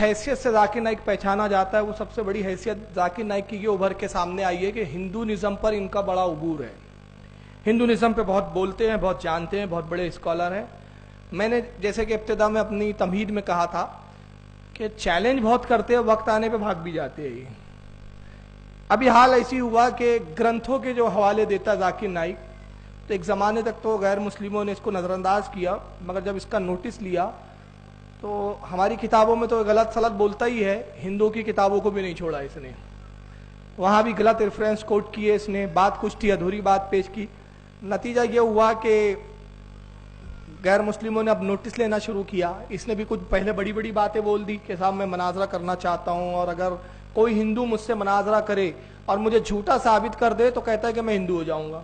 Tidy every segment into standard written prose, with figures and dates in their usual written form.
हैसियत से जाकिर नाइक पहचाना जाता है, वो सबसे बड़ी हैसियत जाकिर नाइक की ये उभर के सामने आई है कि हिंदूनिज्म पर इनका बड़ा उबूर है। हिंदूनिज्म पे बहुत बोलते हैं, बहुत जानते हैं, बहुत बड़े स्कॉलर हैं। मैंने जैसे कि इब्तिदा में अपनी तमहीद में कहा था कि चैलेंज बहुत करते हैं, वक्त आने पे भाग भी जाते हैं। ये अभी हाल ऐसी हुआ कि ग्रंथों के जो हवाले देता जाकिर नाइक, तो एक ज़माने तक तो गैर मुस्लिमों ने इसको नज़रअंदाज किया, मगर जब इसका नोटिस लिया तो हमारी किताबों में तो गलत सलत बोलता ही है, हिंदुओं की किताबों को भी नहीं छोड़ा इसने। वहाँ भी गलत रेफरेंस कोट किए इसने, बात कुछ थी, अधूरी बात पेश की। नतीजा ये हुआ कि गैर मुस्लिमों ने अब नोटिस लेना शुरू किया। इसने भी कुछ पहले बड़ी बड़ी बातें बोल दी कि साहब मैं मनाजरा करना चाहता हूँ, और अगर कोई हिंदू मुझसे मनाजरा करे और मुझे झूठा साबित कर दे तो कहता है कि मैं हिंदू हो जाऊँगा,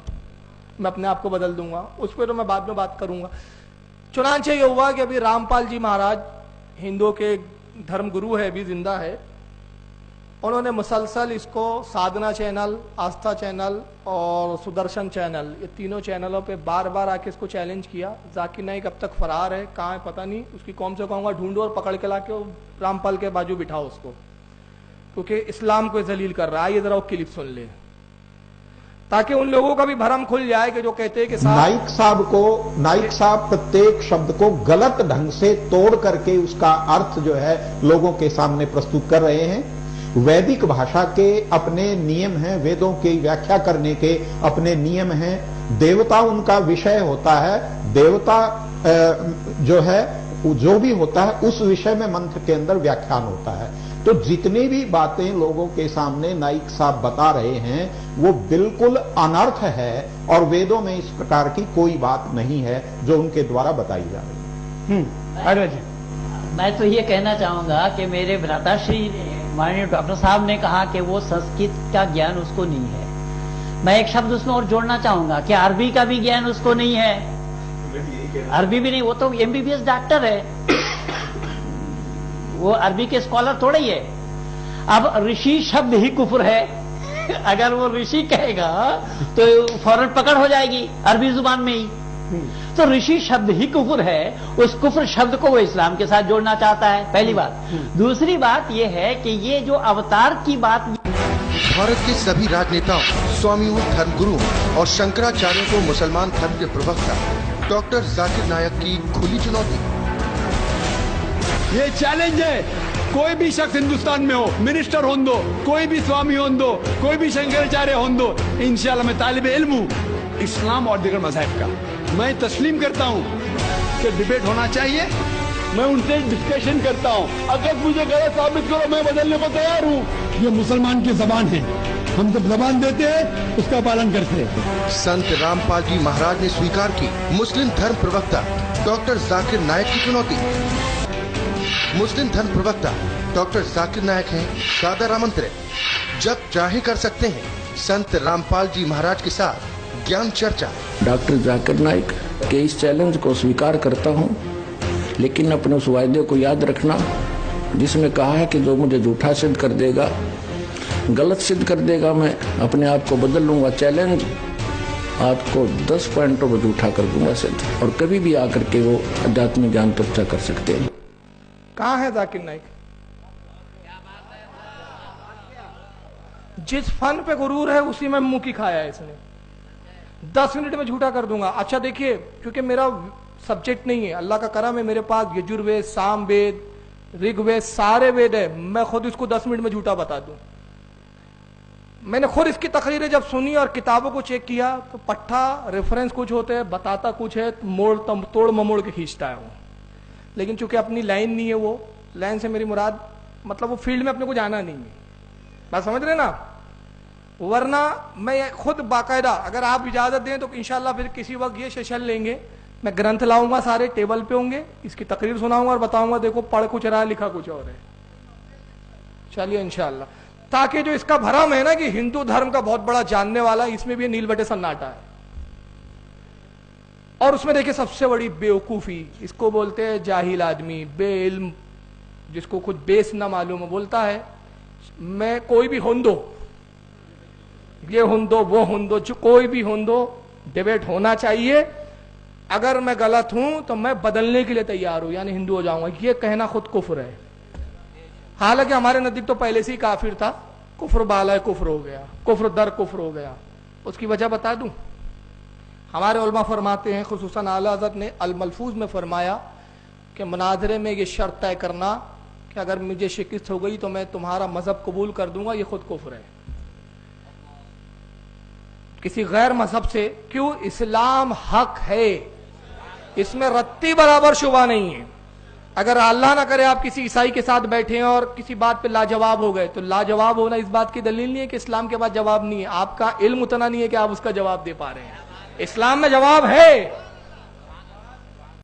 मैं अपने आप को बदल दूंगा। उस पर तो मैं बाद में बात करूंगा। चुनांचे ये हुआ कि अभी रामपाल जी महाराज हिंदुओं के धर्म गुरु है, अभी जिंदा है, उन्होंने मुसलसल इसको साधना चैनल, आस्था चैनल और सुदर्शन चैनल, ये तीनों चैनलों पे बार बार आके इसको चैलेंज किया। जाकिर नाइक अब तक फरार है, कहाँ है पता नहीं, उसकी कौम से कहूँगा ढूंढो और पकड़ के ला के रामपाल के बाजू बिठाओ उसको, क्योंकि इस्लाम को जलील कर रहा है। ये जरा वो क्लिप सुन ले ताकि उन लोगों का भी भरम खुल जाए कि जो कहते हैं कि नाइक साहब प्रत्येक शब्द को गलत ढंग से तोड़ करके उसका अर्थ जो है लोगों के सामने प्रस्तुत कर रहे हैं। वैदिक भाषा के अपने नियम हैं, वेदों की व्याख्या करने के अपने नियम हैं। देवता उनका विषय होता है, देवता जो है जो भी होता है उस विषय में मंत्र के अंदर व्याख्यान होता है। तो जितनी भी बातें लोगों के सामने नाइक साहब बता रहे हैं वो बिल्कुल अनर्थ है, और वेदों में इस प्रकार की कोई बात नहीं है जो उनके द्वारा बताई जा रही है। मैं तो ये कहना चाहूंगा कि मेरे भ्राताश्री माननीय डॉक्टर साहब ने कहा कि वो संस्कृत का ज्ञान उसको नहीं है। मैं एक शब्द उसमें और जोड़ना चाहूंगा कि अरबी का भी ज्ञान उसको नहीं है। अरबी भी नहीं, वो तो एमबीबीएस डॉक्टर है, वो अरबी के स्कॉलर थोड़े ही है। अब ऋषि शब्द ही कुफ्र है, अगर वो ऋषि कहेगा तो फौरन पकड़ हो जाएगी अरबी जुबान में ही। तो ऋषि शब्द ही कुफ्र है, उस कुफ्र शब्द को वो इस्लाम के साथ जोड़ना चाहता है, पहली बात। दूसरी बात यह है कि ये जो अवतार की बात, भारत के सभी राजनेताओं, स्वामियों, धर्मगुरुओं और शंकराचार्यों को मुसलमान धर्म के प्रवक्ता डॉक्टर जाकिर नायक की खुली चुनौती। ये चैलेंज है, कोई भी शख्स हिंदुस्तान में हो, मिनिस्टर हों दो, कोई भी स्वामी हों दो, कोई भी शंकराचार्य हों दो, इंशाल्लाह मैं तालिब इल्म हूँ इस्लाम और दीगर मज़ाहिब का। मैं तस्लीम करता हूँ कि डिबेट होना चाहिए, मैं उनसे डिस्कशन करता हूँ। अगर मुझे गलत साबित करो मैं बदलने को तैयार हूँ। ये मुसलमान की जबान है, हम जब जबान देते हैं उसका पालन करते हैं। संत रामपाल जी महाराज ने स्वीकार की मुस्लिम धर्म प्रवक्ता डॉक्टर जाकिर नायक की चुनौती। मुस्लिम धर्म प्रवक्ता डॉक्टर जाकिर नायक हैं सादर आमंत्रित, जब चाहे कर सकते हैं संत रामपाल जी महाराज के साथ ज्ञान चर्चा। डॉक्टर जाकिर नायक के इस चैलेंज को स्वीकार करता हूं, लेकिन अपने उस वायदे को याद रखना जिसमें कहा है कि जो मुझे झूठा सिद्ध कर देगा, गलत सिद्ध कर देगा, मैं अपने आप को बदल लूंगा। चैलेंज आपको 10 पॉइंटों पर झूठा कर दूंगा सिद्ध, और कभी भी आकर के वो अध्यात्मिक ज्ञान चर्चा कर सकते हैं। कहाँ है जाकिर नाइक? जिस फन पे गुरूर है उसी में मुंह की खाया है इसने। 10 मिनट में झूठा कर दूंगा। अच्छा देखिए, क्योंकि मेरा सब्जेक्ट नहीं है, अल्लाह का करम है, मेरे पास यजुर्वेद, सामवेद, ऋग्वेद, सारे वेद है, मैं खुद इसको 10 मिनट में झूठा बता दूं। मैंने खुद इसकी तकरीरें जब सुनी और किताबों को चेक किया तो पट्टा रेफरेंस कुछ होते हैं, बताता कुछ है, मोड़ तोड़ ममोड़ के खींचता है वो। लेकिन चूंकि अपनी लाइन नहीं है, वो लाइन से मेरी मुराद मतलब वो फील्ड में अपने को जाना नहीं है, बात समझ रहे ना। वरना मैं खुद बाकायदा अगर आप इजाजत दें तो इंशाल्लाह फिर किसी वक्त ये सेशन लेंगे, मैं ग्रंथ लाऊंगा, सारे टेबल पे होंगे, इसकी तकरीर सुनाऊंगा और बताऊंगा देखो पढ़ कुछ रहा लिखा कुछ और है। चलिए इंशाल्लाह, ताकि जो इसका भरम है ना कि हिंदू धर्म का बहुत बड़ा जानने वाला, इसमें भी नील बटे सन्नाटा है। और उसमें देखिए सबसे बड़ी बेवकूफी, इसको बोलते हैं जाहिल आदमी, बेइल्म, जिसको खुद बेस ना मालूम है, बोलता है मैं कोई भी हुंदो, ये हुंदो वो हुंदो, जो कोई भी हुंदो, डिबेट होना चाहिए, अगर मैं गलत हूं तो मैं बदलने के लिए तैयार हूं, यानी हिंदू हो जाऊंगा। ये कहना खुद कुफ्र है। हालांकि हमारे नजदीक तो पहले से ही काफिर था, कुफ्र बाला कुफ्र हो गया, कुफ्र दर कुफ्र हो गया। उसकी वजह बता दूं, हमारे उलमा फरमाते हैं, खुसूसन आला हज़रत ने अल मलफूज में फरमाया कि मुनाजरे में ये शर्त तय करना कि अगर मुझे शिकस्त हो गई तो मैं तुम्हारा मजहब कबूल कर दूंगा, ये खुद कुफ्र है किसी गैर मजहब से। क्यों? इस्लाम हक है, इसमें रत्ती बराबर शुबा नहीं है। अगर अल्लाह ना करे आप किसी ईसाई के साथ बैठे हैं और किसी बात पे लाजवाब हो गए, तो लाजवाब होना इस बात की दलील नहीं है कि इस्लाम के बाद जवाब नहीं है, आपका इल्म उतना नहीं है कि आप उसका जवाब दे पा रहे हैं। इस्लाम में जवाब है,